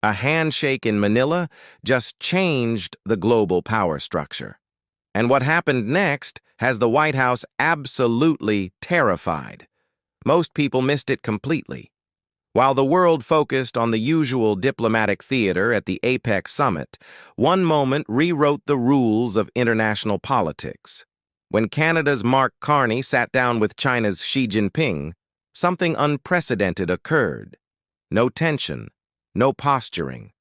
A handshake in Manila just changed the global power structure. And what happened next has the White House absolutely terrified. Most people missed it completely. While the world focused on the usual diplomatic theater at the APEC Summit, one moment rewrote the rules of international politics. When Canada's Mark Carney sat down with China's Xi Jinping, something unprecedented occurred. No tension, no posturing.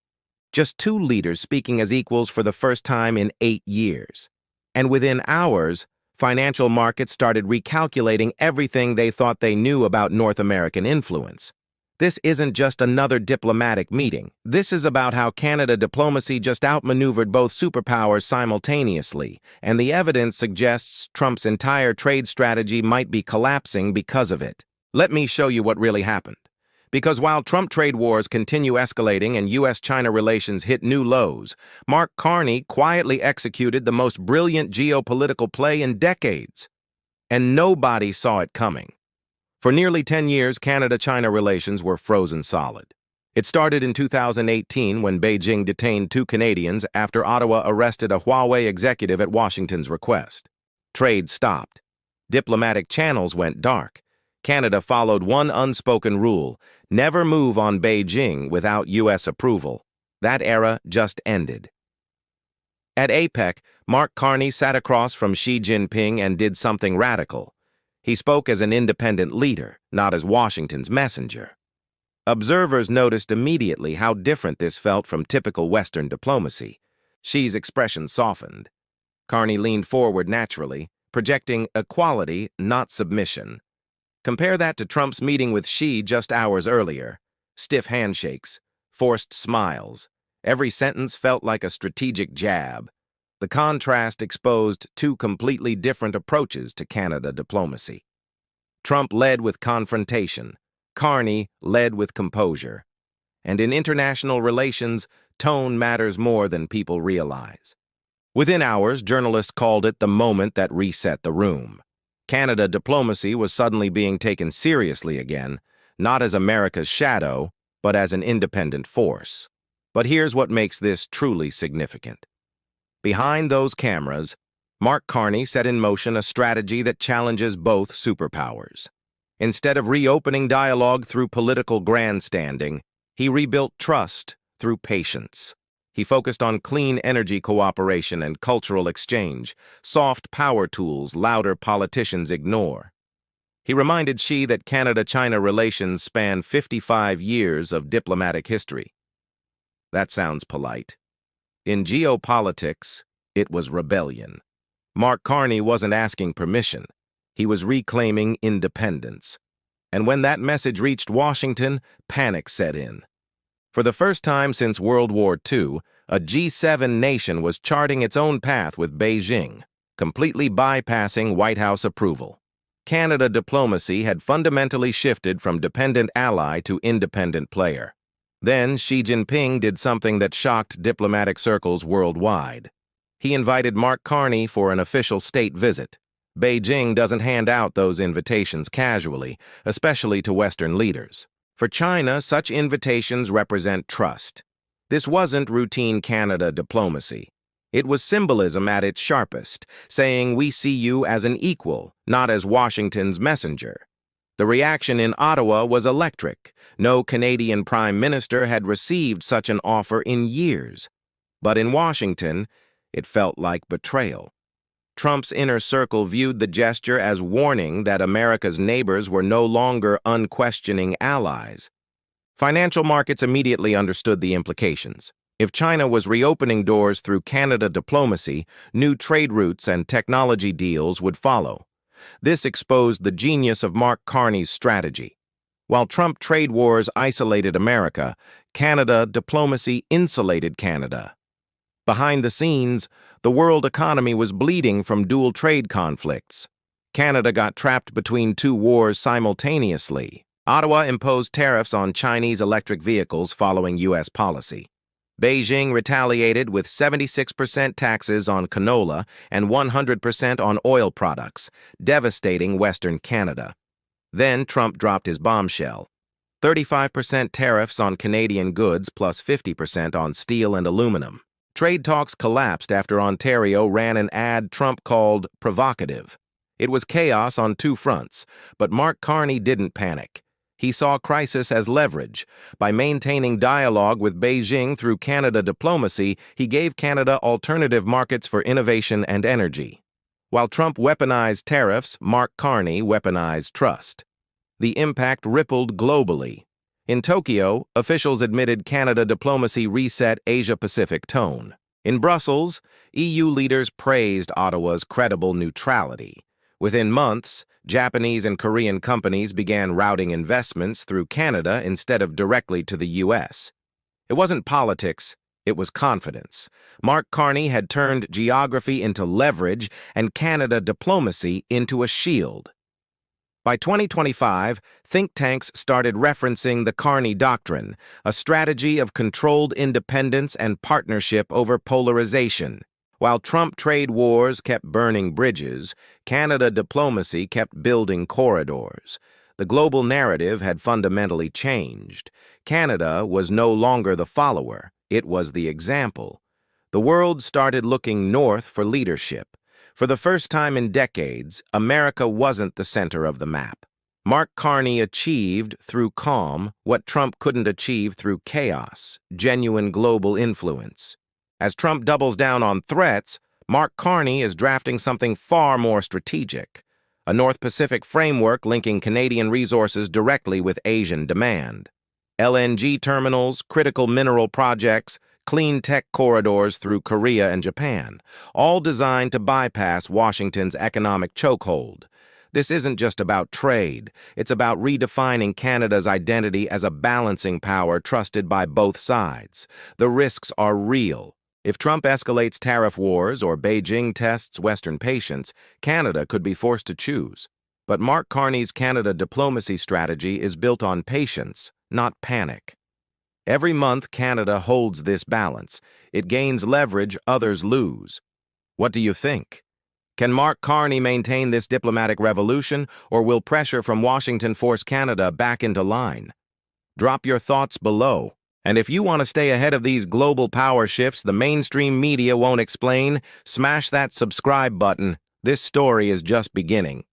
Just two leaders speaking as equals for the first time in 8 years. And within hours, financial markets started recalculating everything they thought they knew about North American influence. This isn't just another diplomatic meeting. This is about how Canada diplomacy just outmaneuvered both superpowers simultaneously, and the evidence suggests Trump's entire trade strategy might be collapsing because of it. Let me show you what really happened. Because while Trump trade wars continue escalating and U.S.-China relations hit new lows, Mark Carney quietly executed the most brilliant geopolitical play in decades. And nobody saw it coming. For nearly 10 years, Canada-China relations were frozen solid. It started in 2018 when Beijing detained 2 Canadians after Ottawa arrested a Huawei executive at Washington's request. Trade stopped. Diplomatic channels went dark. Canada followed one unspoken rule: never move on Beijing without U.S. approval. That era just ended. At APEC, Mark Carney sat across from Xi Jinping and did something radical. He spoke as an independent leader, not as Washington's messenger. Observers noticed immediately how different this felt from typical Western diplomacy. Xi's expression softened. Carney leaned forward naturally, projecting equality, not submission. Compare that to Trump's meeting with Xi just hours earlier. Stiff handshakes, forced smiles. Every sentence felt like a strategic jab. The contrast exposed 2 completely different approaches to Canada diplomacy. Trump led with confrontation. Carney led with composure. And in international relations, tone matters more than people realize. Within hours, journalists called it the moment that reset the room. Canada diplomacy was suddenly being taken seriously again, not as America's shadow, but as an independent force. But here's what makes this truly significant. Behind those cameras, Mark Carney set in motion a strategy that challenges both superpowers. Instead of reopening dialogue through political grandstanding, he rebuilt trust through patience. He focused on clean energy cooperation and cultural exchange, soft power tools louder politicians ignore. He reminded Xi that Canada-China relations span 55 years of diplomatic history. That sounds polite. In geopolitics, it was rebellion. Mark Carney wasn't asking permission. He was reclaiming independence. And when that message reached Washington, panic set in. For the first time since World War II, a G7 nation was charting its own path with Beijing, completely bypassing White House approval. Canada diplomacy had fundamentally shifted from dependent ally to independent player. Then Xi Jinping did something that shocked diplomatic circles worldwide. He invited Mark Carney for an official state visit. Beijing doesn't hand out those invitations casually, especially to Western leaders. For China, such invitations represent trust. This wasn't routine Canada diplomacy. It was symbolism at its sharpest, saying we see you as an equal, not as Washington's messenger. The reaction in Ottawa was electric. No Canadian Prime Minister had received such an offer in years. But in Washington, it felt like betrayal. Trump's inner circle viewed the gesture as warning that America's neighbors were no longer unquestioning allies. Financial markets immediately understood the implications. If China was reopening doors through Canada diplomacy, new trade routes and technology deals would follow. This exposed the genius of Mark Carney's strategy. While Trump trade wars isolated America, Canada diplomacy insulated Canada. Behind the scenes, the world economy was bleeding from dual trade conflicts. Canada got trapped between 2 wars simultaneously. Ottawa imposed tariffs on Chinese electric vehicles following U.S. policy. Beijing retaliated with 76% taxes on canola and 100% on oil products, devastating Western Canada. Then Trump dropped his bombshell. 35% tariffs on Canadian goods plus 50% on steel and aluminum. Trade talks collapsed after Ontario ran an ad Trump called provocative. It was chaos on two fronts, but Mark Carney didn't panic. He saw crisis as leverage. By maintaining dialogue with Beijing through Canada diplomacy, he gave Canada alternative markets for innovation and energy. While Trump weaponized tariffs, Mark Carney weaponized trust. The impact rippled globally. In Tokyo, officials admitted Canada diplomacy reset Asia-Pacific tone. In Brussels, EU leaders praised Ottawa's credible neutrality. Within months, Japanese and Korean companies began routing investments through Canada instead of directly to the U.S. It wasn't politics, it was confidence. Mark Carney had turned geography into leverage and Canada diplomacy into a shield. By 2025, think tanks started referencing the Carney Doctrine, a strategy of controlled independence and partnership over polarization. While Trump trade wars kept burning bridges, Canada diplomacy kept building corridors. The global narrative had fundamentally changed. Canada was no longer the follower, it was the example. The world started looking north for leadership. For the first time in decades, America wasn't the center of the map. Mark Carney achieved, through calm, what Trump couldn't achieve through chaos, genuine global influence. As Trump doubles down on threats, Mark Carney is drafting something far more strategic, a North Pacific framework linking Canadian resources directly with Asian demand. LNG terminals, critical mineral projects, clean tech corridors through Korea and Japan, all designed to bypass Washington's economic chokehold. This isn't just about trade, it's about redefining Canada's identity as a balancing power trusted by both sides. The risks are real. If Trump escalates tariff wars or Beijing tests Western patience, Canada could be forced to choose. But Mark Carney's Canada diplomacy strategy is built on patience, not panic. Every month, Canada holds this balance. It gains leverage, others lose. What do you think? Can Mark Carney maintain this diplomatic revolution, or will pressure from Washington force Canada back into line? Drop your thoughts below. And if you want to stay ahead of these global power shifts the mainstream media won't explain, smash that subscribe button. This story is just beginning.